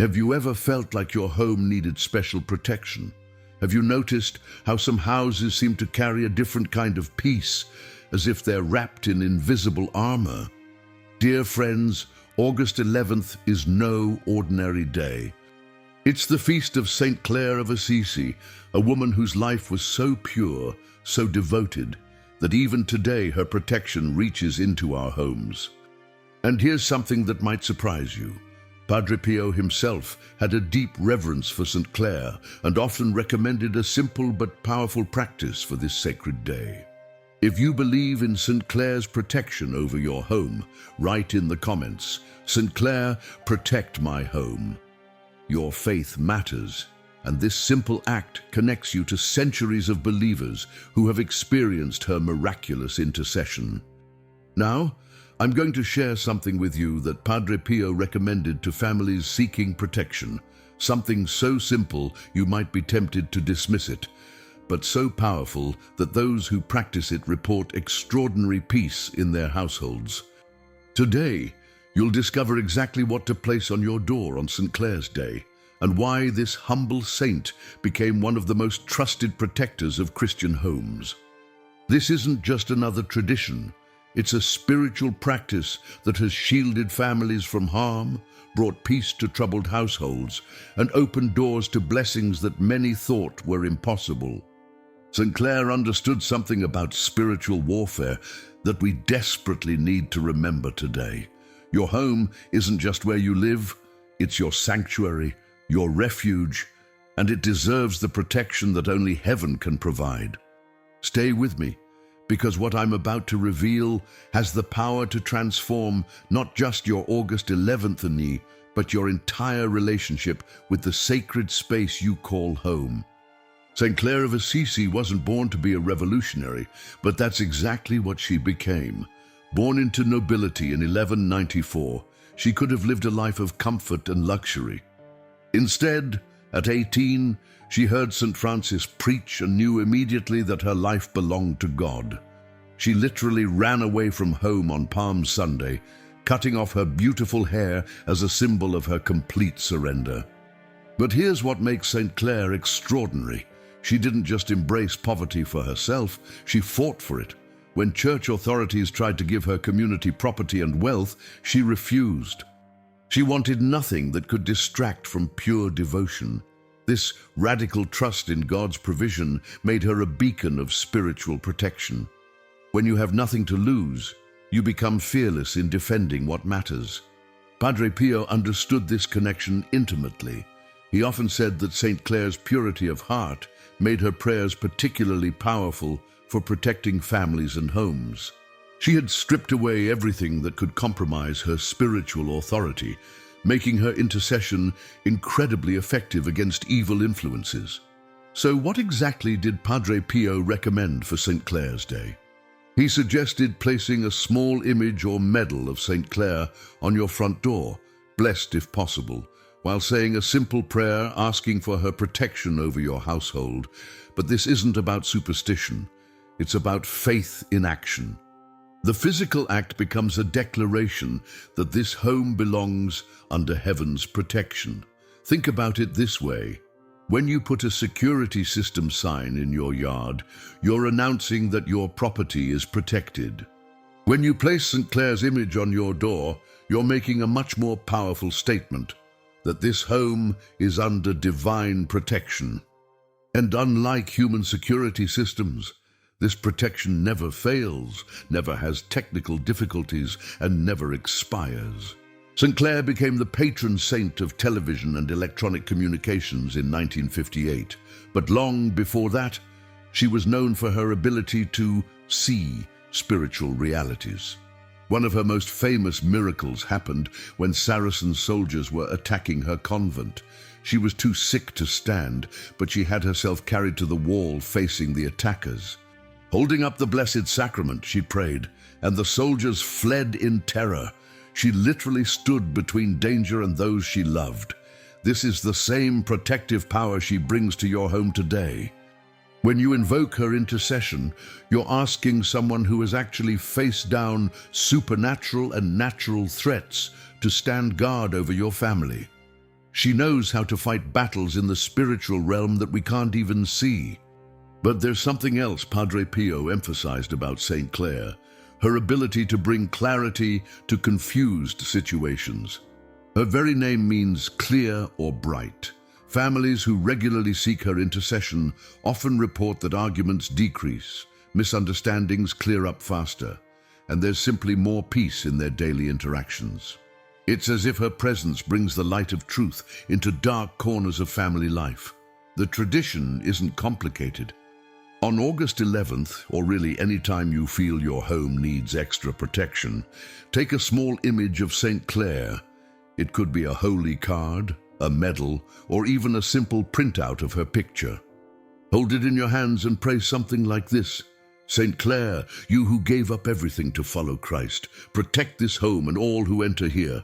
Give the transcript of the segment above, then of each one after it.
Have you ever felt like your home needed special protection? Have you noticed how some houses seem to carry a different kind of peace, as if they're wrapped in invisible armor? Dear friends, August 11th is no ordinary day. It's the feast of St. Clare of Assisi, a woman whose life was so pure, so devoted, that even today her protection reaches into our homes. And here's something that might surprise you. Padre Pio himself had a deep reverence for St. Clare and often recommended a simple but powerful practice for this sacred day. If you believe in St. Clare's protection over your home, write in the comments, "St. Clare, protect my home." Your faith matters, and this simple act connects you to centuries of believers who have experienced her miraculous intercession. Now, I'm going to share something with you that Padre Pio recommended to families seeking protection, something so simple you might be tempted to dismiss it, but so powerful that those who practice it report extraordinary peace in their households. Today, you'll discover exactly what to place on your door on St. Clare's Day, and why this humble saint became one of the most trusted protectors of Christian homes. This isn't just another tradition. It's a spiritual practice that has shielded families from harm, brought peace to troubled households, and opened doors to blessings that many thought were impossible. St. Clare understood something about spiritual warfare that we desperately need to remember today. Your home isn't just where you live, it's your sanctuary, your refuge, and it deserves the protection that only heaven can provide. Stay with me, because what I'm about to reveal has the power to transform not just your August 11th ani, but your entire relationship with the sacred space you call home. St. Clare of Assisi wasn't born to be a revolutionary, but that's exactly what she became. Born into nobility in 1194, she could have lived a life of comfort and luxury. Instead, at 18, she heard St. Francis preach and knew immediately that her life belonged to God. She literally ran away from home on Palm Sunday, cutting off her beautiful hair as a symbol of her complete surrender. But here's what makes St. Clare extraordinary. She didn't just embrace poverty for herself, she fought for it. When church authorities tried to give her community property and wealth, she refused. She wanted nothing that could distract from pure devotion. This radical trust in God's provision made her a beacon of spiritual protection. When you have nothing to lose, you become fearless in defending what matters. Padre Pio understood this connection intimately. He often said that St. Clare's purity of heart made her prayers particularly powerful for protecting families and homes. She had stripped away everything that could compromise her spiritual authority, making her intercession incredibly effective against evil influences. So what exactly did Padre Pio recommend for St. Clare's Day? He suggested placing a small image or medal of St. Clare on your front door, blessed if possible, while saying a simple prayer asking for her protection over your household. But this isn't about superstition. It's about faith in action. The physical act becomes a declaration that this home belongs under heaven's protection. Think about it this way. When you put a security system sign in your yard, you're announcing that your property is protected. When you place St. Clare's image on your door, you're making a much more powerful statement, that this home is under divine protection. And unlike human security systems, this protection never fails, never has technical difficulties, and never expires. St. Clare became the patron saint of television and electronic communications in 1958, but long before that, she was known for her ability to see spiritual realities. One of her most famous miracles happened when Saracen soldiers were attacking her convent. She was too sick to stand, but she had herself carried to the wall facing the attackers. Holding up the Blessed Sacrament, she prayed, and the soldiers fled in terror. She literally stood between danger and those she loved. This is the same protective power she brings to your home today. When you invoke her intercession, you're asking someone who has actually faced down supernatural and natural threats to stand guard over your family. She knows how to fight battles in the spiritual realm that we can't even see. But there's something else Padre Pio emphasized about St. Clare, her ability to bring clarity to confused situations. Her very name means clear or bright. Families who regularly seek her intercession often report that arguments decrease, misunderstandings clear up faster, and there's simply more peace in their daily interactions. It's as if her presence brings the light of truth into dark corners of family life. The tradition isn't complicated. On August 11th, or really any time you feel your home needs extra protection, take a small image of St. Clare. It could be a holy card, a medal, or even a simple printout of her picture. Hold it in your hands and pray something like this: St. Clare, you who gave up everything to follow Christ, protect this home and all who enter here.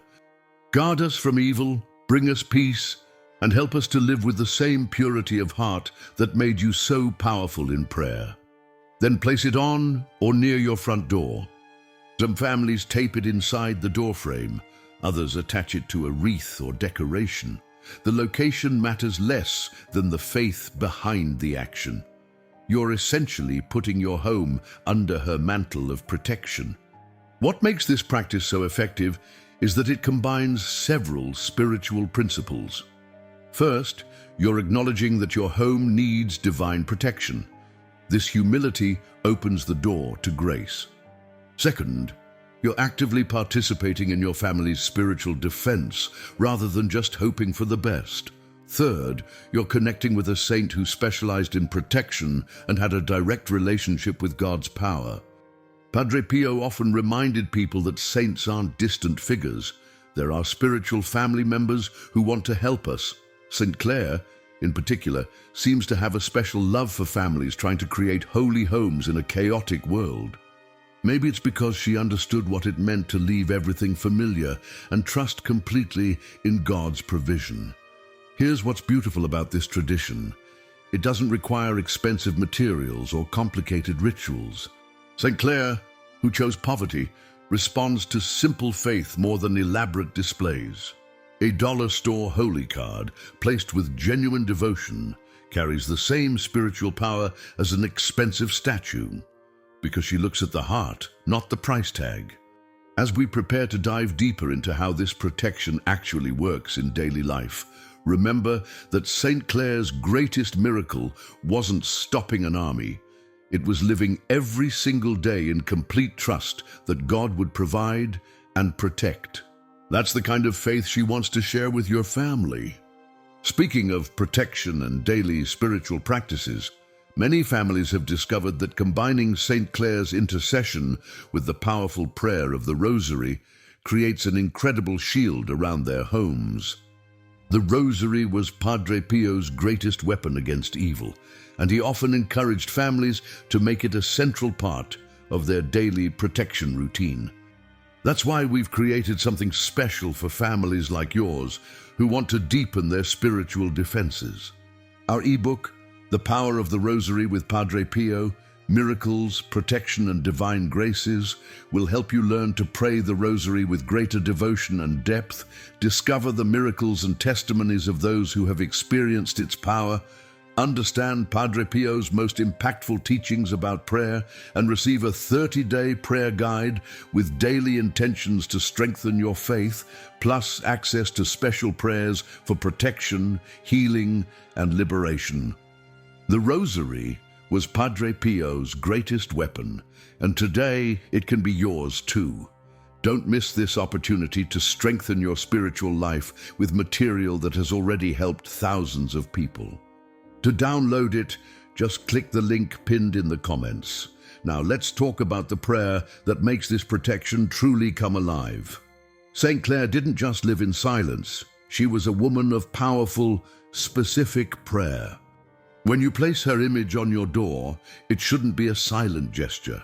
Guard us from evil, bring us peace, and help us to live with the same purity of heart that made you so powerful in prayer. Then place it on or near your front door. Some families tape it inside the doorframe, others attach it to a wreath or decoration. The location matters less than the faith behind the action. You're essentially putting your home under her mantle of protection. What makes this practice so effective is that it combines several spiritual principles. First, you're acknowledging that your home needs divine protection. This humility opens the door to grace. Second, you're actively participating in your family's spiritual defense rather than just hoping for the best. Third, you're connecting with a saint who specialized in protection and had a direct relationship with God's power. Padre Pio often reminded people that saints aren't distant figures. There are spiritual family members who want to help us. St. Clare, in particular, seems to have a special love for families trying to create holy homes in a chaotic world. Maybe it's because she understood what it meant to leave everything familiar and trust completely in God's provision. Here's what's beautiful about this tradition. It doesn't require expensive materials or complicated rituals. St. Clare, who chose poverty, responds to simple faith more than elaborate displays. A dollar store holy card, placed with genuine devotion, carries the same spiritual power as an expensive statue, because she looks at the heart, not the price tag. As we prepare to dive deeper into how this protection actually works in daily life, remember that St. Clare's greatest miracle wasn't stopping an army. It was living every single day in complete trust that God would provide and protect. That's the kind of faith she wants to share with your family. Speaking of protection and daily spiritual practices, many families have discovered that combining St. Clare's intercession with the powerful prayer of the Rosary creates an incredible shield around their homes. The Rosary was Padre Pio's greatest weapon against evil, and he often encouraged families to make it a central part of their daily protection routine. That's why we've created something special for families like yours who want to deepen their spiritual defenses. Our ebook, The Power of the Rosary with Padre Pio, Miracles, Protection and Divine Graces, will help you learn to pray the Rosary with greater devotion and depth, discover the miracles and testimonies of those who have experienced its power, understand Padre Pio's most impactful teachings about prayer, and receive a 30-day prayer guide with daily intentions to strengthen your faith, plus access to special prayers for protection, healing, and liberation. The Rosary was Padre Pio's greatest weapon, and today it can be yours too. Don't miss this opportunity to strengthen your spiritual life with material that has already helped thousands of people. To download it, just click the link pinned in the comments. Now let's talk about the prayer that makes this protection truly come alive. St. Clare didn't just live in silence. She was a woman of powerful, specific prayer. When you place her image on your door, it shouldn't be a silent gesture.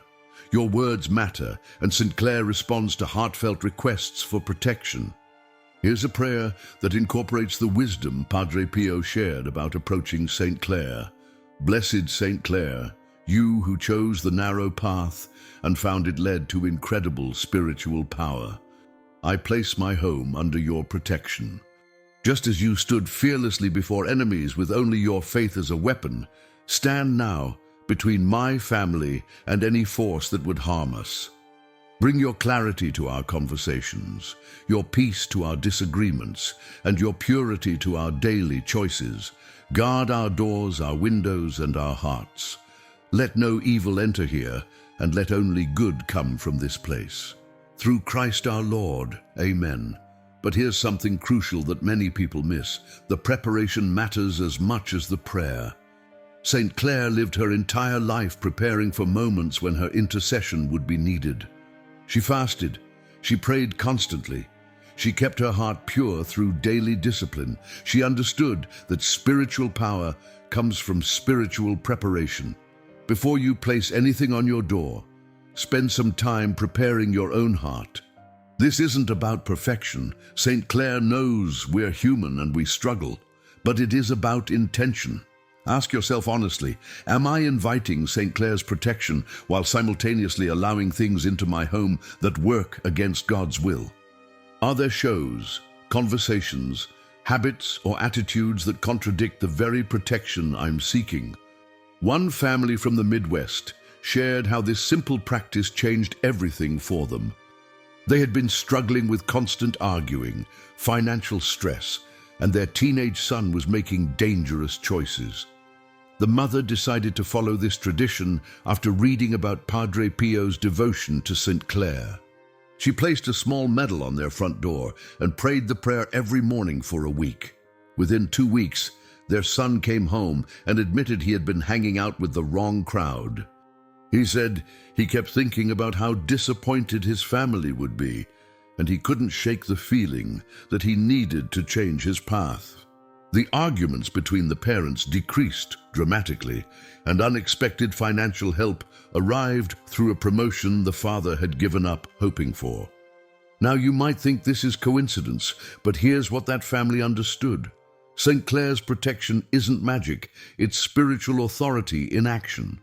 Your words matter, and St. Clare responds to heartfelt requests for protection. Here's a prayer that incorporates the wisdom Padre Pio shared about approaching St. Clare. Blessed St. Clare, you who chose the narrow path and found it led to incredible spiritual power. I place my home under your protection. Just as you stood fearlessly before enemies with only your faith as a weapon, stand now between my family and any force that would harm us. Bring your clarity to our conversations, your peace to our disagreements, and your purity to our daily choices. Guard our doors, our windows, and our hearts. Let no evil enter here, and let only good come from this place. Through Christ our Lord, amen. But here's something crucial that many people miss. The preparation matters as much as the prayer. St. Clare lived her entire life preparing for moments when her intercession would be needed. She fasted, she prayed constantly, she kept her heart pure through daily discipline. She understood that spiritual power comes from spiritual preparation. Before you place anything on your door, spend some time preparing your own heart. This isn't about perfection. St. Clare knows we're human and we struggle, but it is about intention. Ask yourself honestly, am I inviting St. Clare's protection while simultaneously allowing things into my home that work against God's will? Are there shows, conversations, habits, or attitudes that contradict the very protection I'm seeking? One family from the Midwest shared how this simple practice changed everything for them. They had been struggling with constant arguing, financial stress, and their teenage son was making dangerous choices. The mother decided to follow this tradition after reading about Padre Pio's devotion to St. Clare. She placed a small medal on their front door and prayed the prayer every morning for a week. Within 2 weeks, their son came home and admitted he had been hanging out with the wrong crowd. He said he kept thinking about how disappointed his family would be, and he couldn't shake the feeling that he needed to change his path. The arguments between the parents decreased dramatically, and unexpected financial help arrived through a promotion the father had given up hoping for. Now you might think this is coincidence, but here's what that family understood. St. Clare's protection isn't magic, it's spiritual authority in action.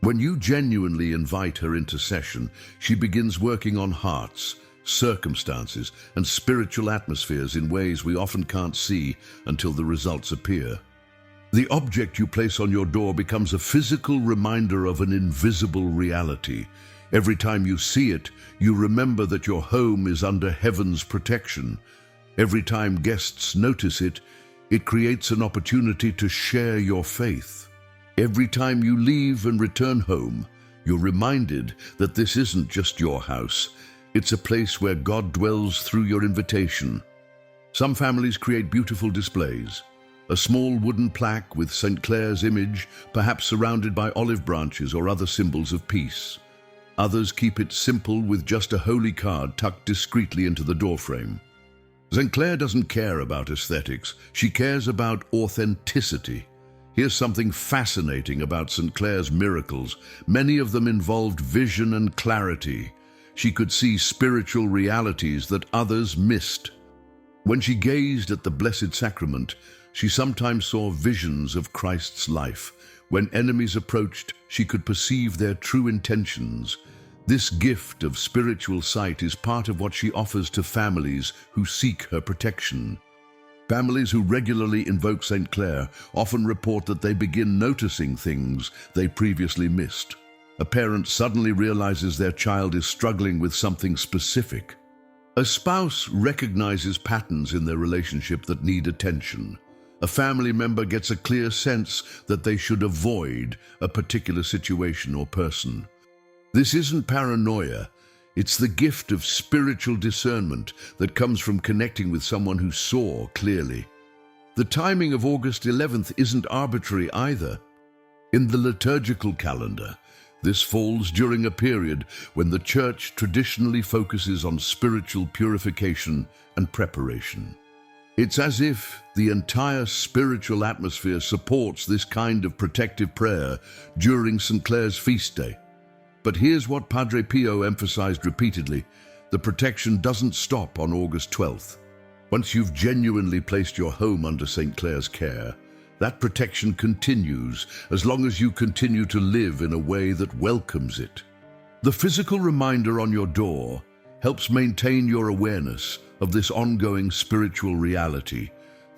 When you genuinely invite her intercession, she begins working on hearts, circumstances, and spiritual atmospheres in ways we often can't see until the results appear. The object you place on your door becomes a physical reminder of an invisible reality. Every time you see it, you remember that your home is under heaven's protection. Every time guests notice it, it creates an opportunity to share your faith. Every time you leave and return home, you're reminded that this isn't just your house. It's a place where God dwells through your invitation. Some families create beautiful displays. A small wooden plaque with St. Clare's image, perhaps surrounded by olive branches or other symbols of peace. Others keep it simple with just a holy card tucked discreetly into the doorframe. St. Clare doesn't care about aesthetics. She cares about authenticity. Here's something fascinating about St. Clare's miracles. Many of them involved vision and clarity. She could see spiritual realities that others missed. When she gazed at the Blessed Sacrament, she sometimes saw visions of Christ's life. When enemies approached, she could perceive their true intentions. This gift of spiritual sight is part of what she offers to families who seek her protection. Families who regularly invoke St. Clare often report that they begin noticing things they previously missed. A parent suddenly realizes their child is struggling with something specific. A spouse recognizes patterns in their relationship that need attention. A family member gets a clear sense that they should avoid a particular situation or person. This isn't paranoia. It's the gift of spiritual discernment that comes from connecting with someone who saw clearly. The timing of August 11th isn't arbitrary either. In the liturgical calendar, this falls during a period when the Church traditionally focuses on spiritual purification and preparation. It's as if the entire spiritual atmosphere supports this kind of protective prayer during St. Clare's feast day. But here's what Padre Pio emphasized repeatedly: the protection doesn't stop on August 12th. Once you've genuinely placed your home under St. Clare's care, that protection continues as long as you continue to live in a way that welcomes it. The physical reminder on your door helps maintain your awareness of this ongoing spiritual reality.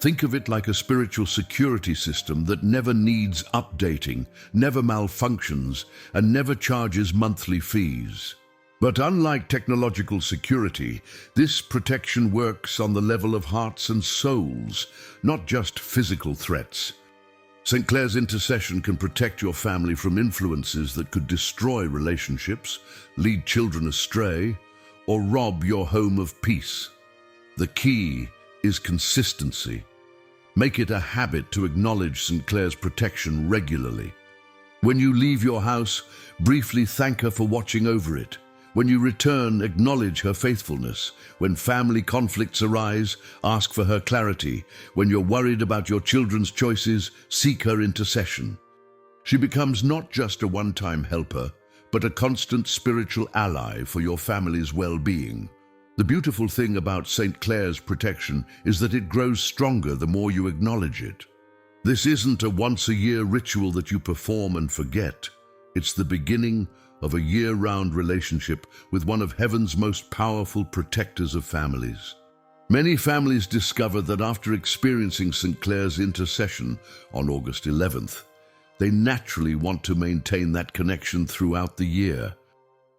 Think of it like a spiritual security system that never needs updating, never malfunctions, and never charges monthly fees. But unlike technological security, this protection works on the level of hearts and souls, not just physical threats. St. Clare's intercession can protect your family from influences that could destroy relationships, lead children astray, or rob your home of peace. The key is consistency. Make it a habit to acknowledge St. Clare's protection regularly. When you leave your house, briefly thank her for watching over it. When you return, acknowledge her faithfulness. When family conflicts arise, ask for her clarity. When you're worried about your children's choices, seek her intercession. She becomes not just a one-time helper, but a constant spiritual ally for your family's well-being. The beautiful thing about St. Clare's protection is that it grows stronger the more you acknowledge it. This isn't a once-a-year ritual that you perform and forget. It's the beginning of a year-round relationship with one of heaven's most powerful protectors of families. Many families discover that after experiencing St. Clare's intercession on August 11th, they naturally want to maintain that connection throughout the year.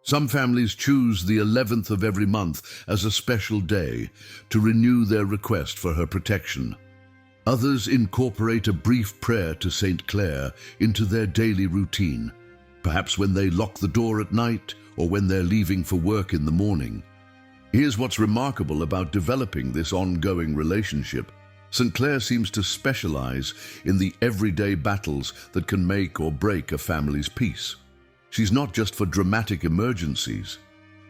Some families choose the 11th of every month as a special day to renew their request for her protection. Others incorporate a brief prayer to St. Clare into their daily routine, perhaps when they lock the door at night or when they're leaving for work in the morning. Here's what's remarkable about developing this ongoing relationship. St. Clare seems to specialize in the everyday battles that can make or break a family's peace. She's not just for dramatic emergencies.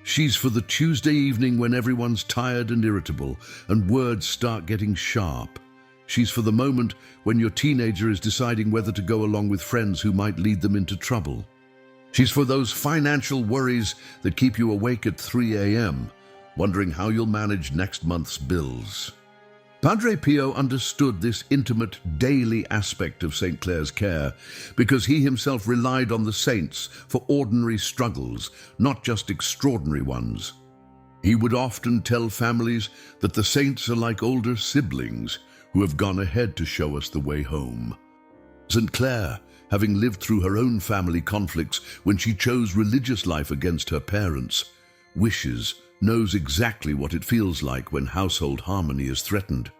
She's for the Tuesday evening when everyone's tired and irritable and words start getting sharp. She's for the moment when your teenager is deciding whether to go along with friends who might lead them into trouble. She's for those financial worries that keep you awake at 3 a.m., wondering how you'll manage next month's bills. Padre Pio understood this intimate daily aspect of St. Clare's care because he himself relied on the saints for ordinary struggles, not just extraordinary ones. He would often tell families that the saints are like older siblings who have gone ahead to show us the way home. St. Clare, having lived through her own family conflicts when she chose religious life against her parents, knows exactly what it feels like when household harmony is threatened.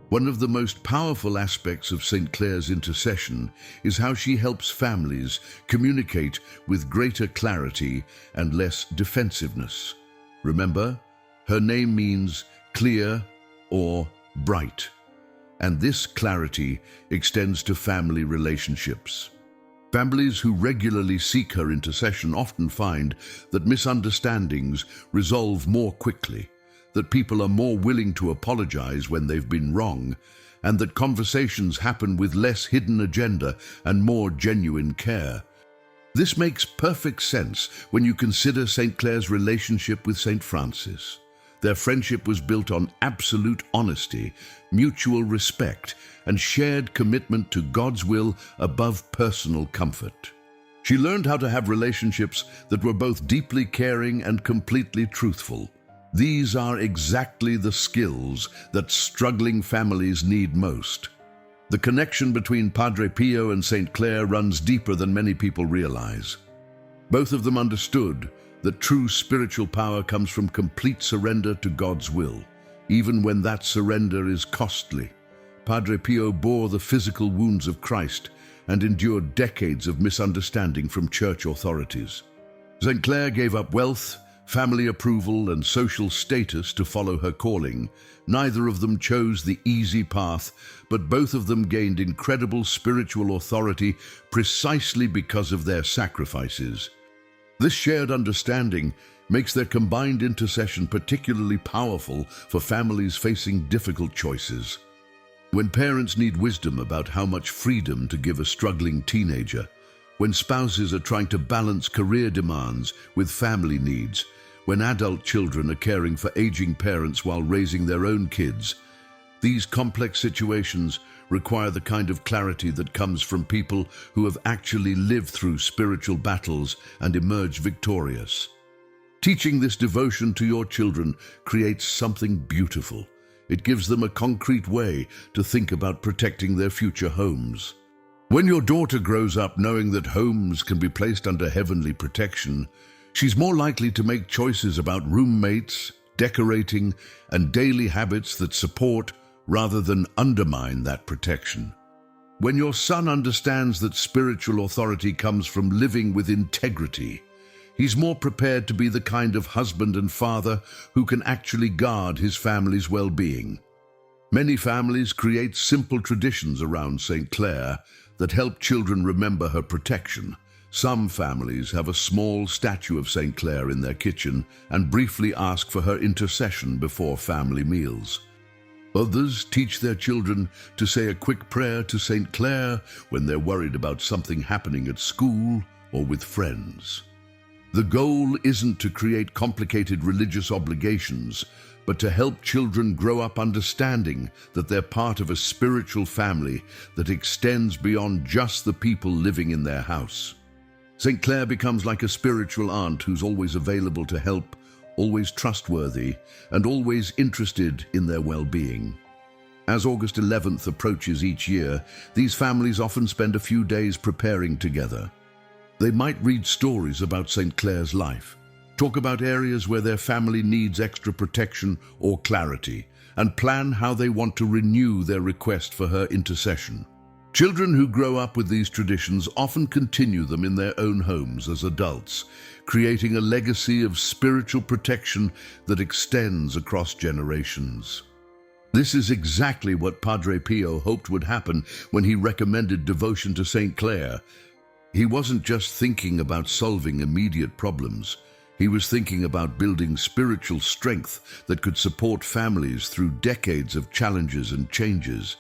One of the most powerful aspects of St. Clare's intercession is how she helps families communicate with greater clarity and less defensiveness. Remember, her name means clear or bright, and this clarity extends to family relationships. Families who regularly seek her intercession often find that misunderstandings resolve more quickly, that people are more willing to apologize when they've been wrong, and that conversations happen with less hidden agenda and more genuine care. This makes perfect sense when you consider St. Clare's relationship with St. Francis. Their friendship was built on absolute honesty, mutual respect, and shared commitment to God's will above personal comfort. She learned how to have relationships that were both deeply caring and completely truthful. These are exactly the skills that struggling families need most. The connection between Padre Pio and St. Clare runs deeper than many people realize. Both of them understood that true spiritual power comes from complete surrender to God's will, even when that surrender is costly. Padre Pio bore the physical wounds of Christ and endured decades of misunderstanding from church authorities. St. Clare gave up wealth, family approval, and social status to follow her calling. Neither of them chose the easy path, but both of them gained incredible spiritual authority precisely because of their sacrifices. This shared understanding makes their combined intercession particularly powerful for families facing difficult choices. When parents need wisdom about how much freedom to give a struggling teenager, when spouses are trying to balance career demands with family needs, when adult children are caring for aging parents while raising their own kids, these complex situations require the kind of clarity that comes from people who have actually lived through spiritual battles and emerged victorious. Teaching this devotion to your children creates something beautiful. It gives them a concrete way to think about protecting their future homes. When your daughter grows up knowing that homes can be placed under heavenly protection, she's more likely to make choices about roommates, decorating, and daily habits that support rather than undermine that protection. When your son understands that spiritual authority comes from living with integrity, he's more prepared to be the kind of husband and father who can actually guard his family's well-being. Many families create simple traditions around St. Clare that help children remember her protection. Some families have a small statue of St. Clare in their kitchen and briefly ask for her intercession before family meals. Others teach their children to say a quick prayer to St. Clare when they're worried about something happening at school or with friends. The goal isn't to create complicated religious obligations, but to help children grow up understanding that they're part of a spiritual family that extends beyond just the people living in their house. St. Clare becomes like a spiritual aunt who's always available to help, always trustworthy, and always interested in their well-being. As August 11th approaches each year, these families often spend a few days preparing together. They might read stories about St. Clare's life, talk about areas where their family needs extra protection or clarity, and plan how they want to renew their request for her intercession. Children who grow up with these traditions often continue them in their own homes as adults, creating a legacy of spiritual protection that extends across generations. This is exactly what Padre Pio hoped would happen when he recommended devotion to St. Clare. He wasn't just thinking about solving immediate problems. He was thinking about building spiritual strength that could support families through decades of challenges and changes.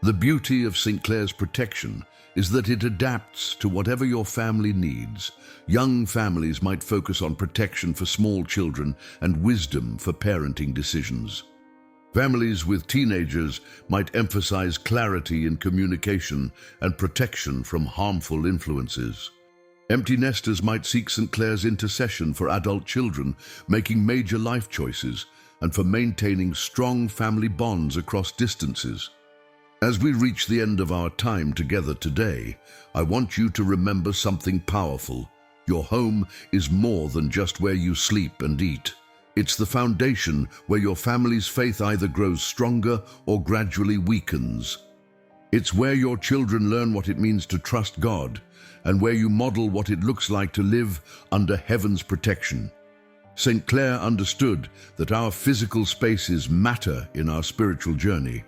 The beauty of St. Clare's protection is that it adapts to whatever your family needs. Young families might focus on protection for small children and wisdom for parenting decisions. Families with teenagers might emphasize clarity in communication and protection from harmful influences. Empty nesters might seek St. Clare's intercession for adult children making major life choices and for maintaining strong family bonds across distances. As we reach the end of our time together today, I want you to remember something powerful. Your home is more than just where you sleep and eat. It's the foundation where your family's faith either grows stronger or gradually weakens. It's where your children learn what it means to trust God and where you model what it looks like to live under heaven's protection. St. Clare understood that our physical spaces matter in our spiritual journey.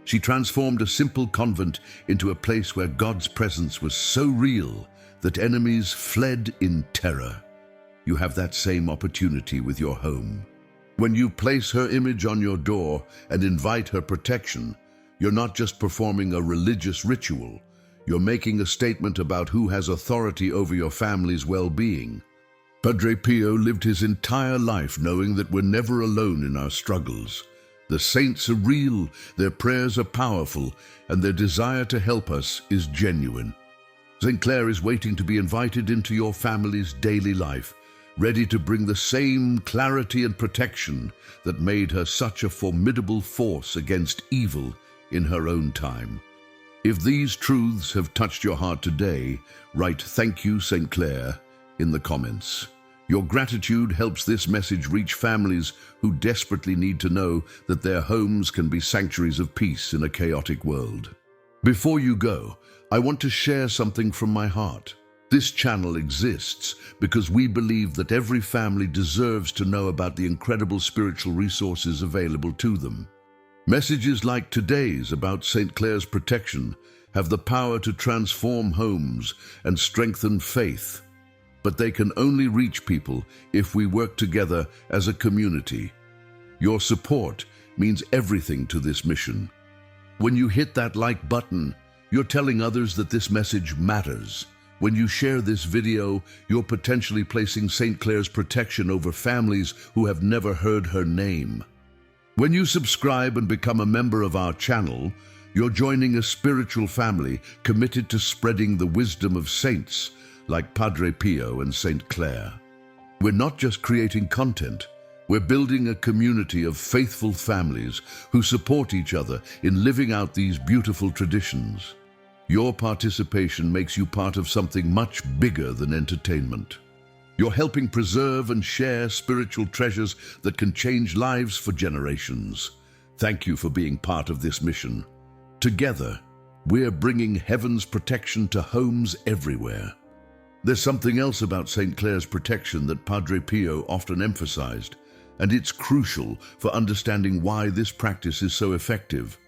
She transformed a simple convent into a place where God's presence was so real that enemies fled in terror. You have that same opportunity with your home. When you place her image on your door and invite her protection, you're not just performing a religious ritual, you're making a statement about who has authority over your family's well-being. Padre Pio lived his entire life knowing that we're never alone in our struggles. The saints are real, their prayers are powerful, and their desire to help us is genuine. St. Clare is waiting to be invited into your family's daily life, ready to bring the same clarity and protection that made her such a formidable force against evil in her own time. If these truths have touched your heart today, write "Thank you, St. Clare" in the comments. Your gratitude helps this message reach families who desperately need to know that their homes can be sanctuaries of peace in a chaotic world. Before you go, I want to share something from my heart. This channel exists because we believe that every family deserves to know about the incredible spiritual resources available to them. Messages like today's about St. Clare's protection have the power to transform homes and strengthen faith. But they can only reach people if we work together as a community. Your support means everything to this mission. When you hit that like button, you're telling others that this message matters. When you share this video, you're potentially placing St. Clare's protection over families who have never heard her name. When you subscribe and become a member of our channel, you're joining a spiritual family committed to spreading the wisdom of saints like Padre Pio and St. Clare. We're not just creating content, We're building a community of faithful families who support each other in living out these beautiful traditions. Your participation makes you part of something much bigger than entertainment. You're helping preserve and share spiritual treasures that can change lives for generations. Thank you for being part of this mission. Together, we're bringing heaven's protection to homes everywhere. There's something else about St. Clare's protection that Padre Pio often emphasized, and it's crucial for understanding why this practice is so effective.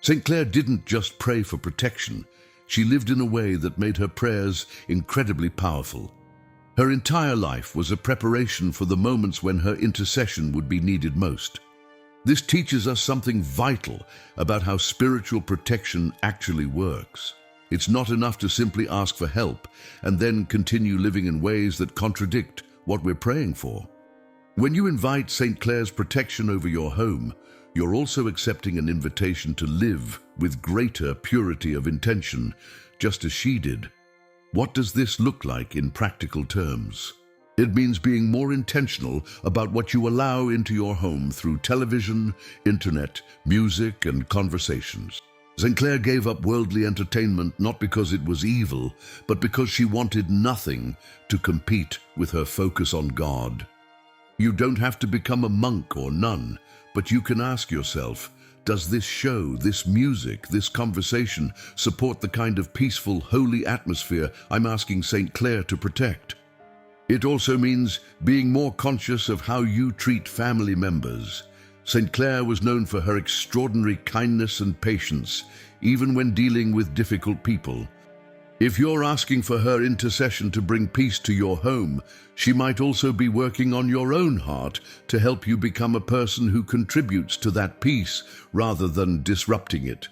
St. Clare didn't just pray for protection. She lived in a way that made her prayers incredibly powerful. Her entire life was a preparation for the moments when her intercession would be needed most. This teaches us something vital about how spiritual protection actually works. It's not enough to simply ask for help and then continue living in ways that contradict what we're praying for. When you invite St. Clare's protection over your home, you're also accepting an invitation to live with greater purity of intention, just as she did. What does this look like in practical terms? It means being more intentional about what you allow into your home through television, internet, music, and conversations. St. Clare gave up worldly entertainment not because it was evil, but because she wanted nothing to compete with her focus on God. You don't have to become a monk or nun, but you can ask yourself, does this show, this music, this conversation support the kind of peaceful, holy atmosphere I'm asking St. Clare to protect? It also means being more conscious of how you treat family members. St. Clare was known for her extraordinary kindness and patience, even when dealing with difficult people. If you're asking for her intercession to bring peace to your home, she might also be working on your own heart to help you become a person who contributes to that peace rather than disrupting it.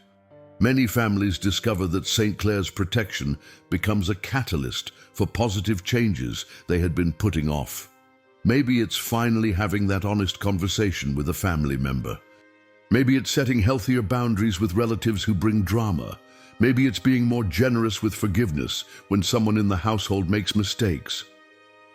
Many families discover that St. Clare's protection becomes a catalyst for positive changes they had been putting off. Maybe it's finally having that honest conversation with a family member. Maybe it's setting healthier boundaries with relatives who bring drama. Maybe it's being more generous with forgiveness when someone in the household makes mistakes.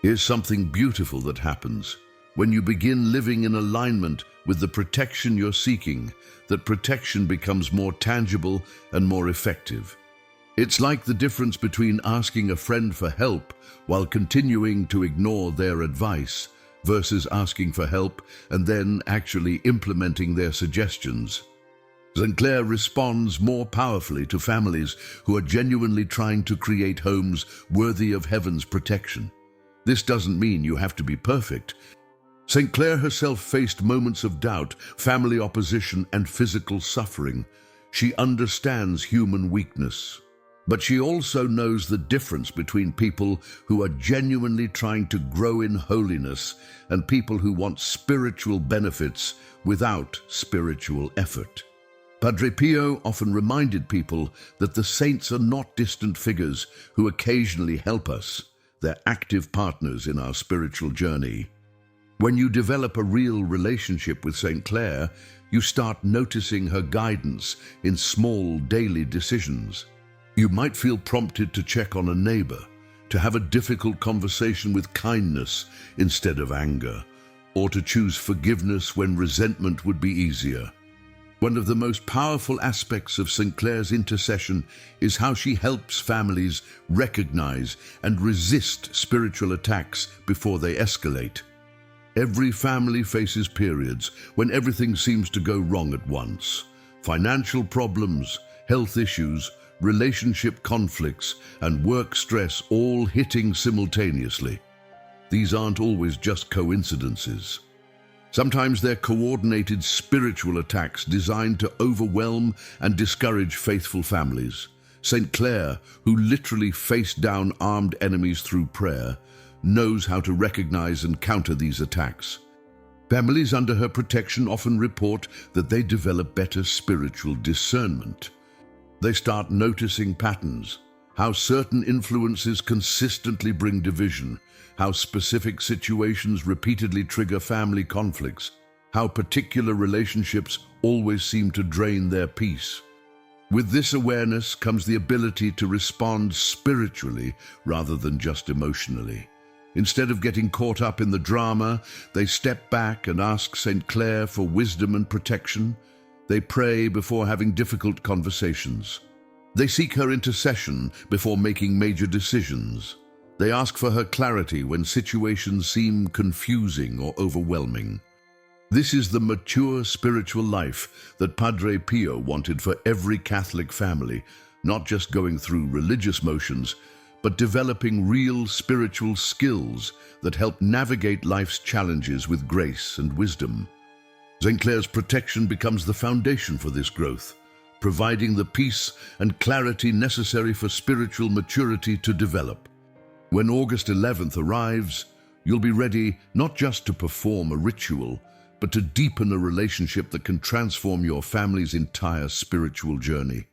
Here's something beautiful that happens. When you begin living in alignment with the protection you're seeking, that protection becomes more tangible and more effective. It's like the difference between asking a friend for help while continuing to ignore their advice versus asking for help and then actually implementing their suggestions. St. Clare responds more powerfully to families who are genuinely trying to create homes worthy of heaven's protection. This doesn't mean you have to be perfect. St. Clare herself faced moments of doubt, family opposition, and physical suffering. She understands human weakness. But she also knows the difference between people who are genuinely trying to grow in holiness and people who want spiritual benefits without spiritual effort. Padre Pio often reminded people that the saints are not distant figures who occasionally help us. They're active partners in our spiritual journey. When you develop a real relationship with St. Clare, you start noticing her guidance in small daily decisions. You might feel prompted to check on a neighbor, to have a difficult conversation with kindness instead of anger, or to choose forgiveness when resentment would be easier. One of the most powerful aspects of St. Clare's intercession is how she helps families recognize and resist spiritual attacks before they escalate. Every family faces periods when everything seems to go wrong at once. Financial problems, health issues, relationship conflicts, and work stress all hitting simultaneously. These aren't always just coincidences. Sometimes they're coordinated spiritual attacks designed to overwhelm and discourage faithful families. St. Clare, who literally faced down armed enemies through prayer, knows how to recognize and counter these attacks. Families under her protection often report that they develop better spiritual discernment. They start noticing patterns, how certain influences consistently bring division, how specific situations repeatedly trigger family conflicts, how particular relationships always seem to drain their peace. With this awareness comes the ability to respond spiritually rather than just emotionally. Instead of getting caught up in the drama, they step back and ask St. Clare for wisdom and protection. They pray before having difficult conversations. They seek her intercession before making major decisions. They ask for her clarity when situations seem confusing or overwhelming. This is the mature spiritual life that Padre Pio wanted for every Catholic family, not just going through religious motions, but developing real spiritual skills that help navigate life's challenges with grace and wisdom. St. Clare's protection becomes the foundation for this growth, providing the peace and clarity necessary for spiritual maturity to develop. When August 11th arrives, you'll be ready not just to perform a ritual, but to deepen a relationship that can transform your family's entire spiritual journey.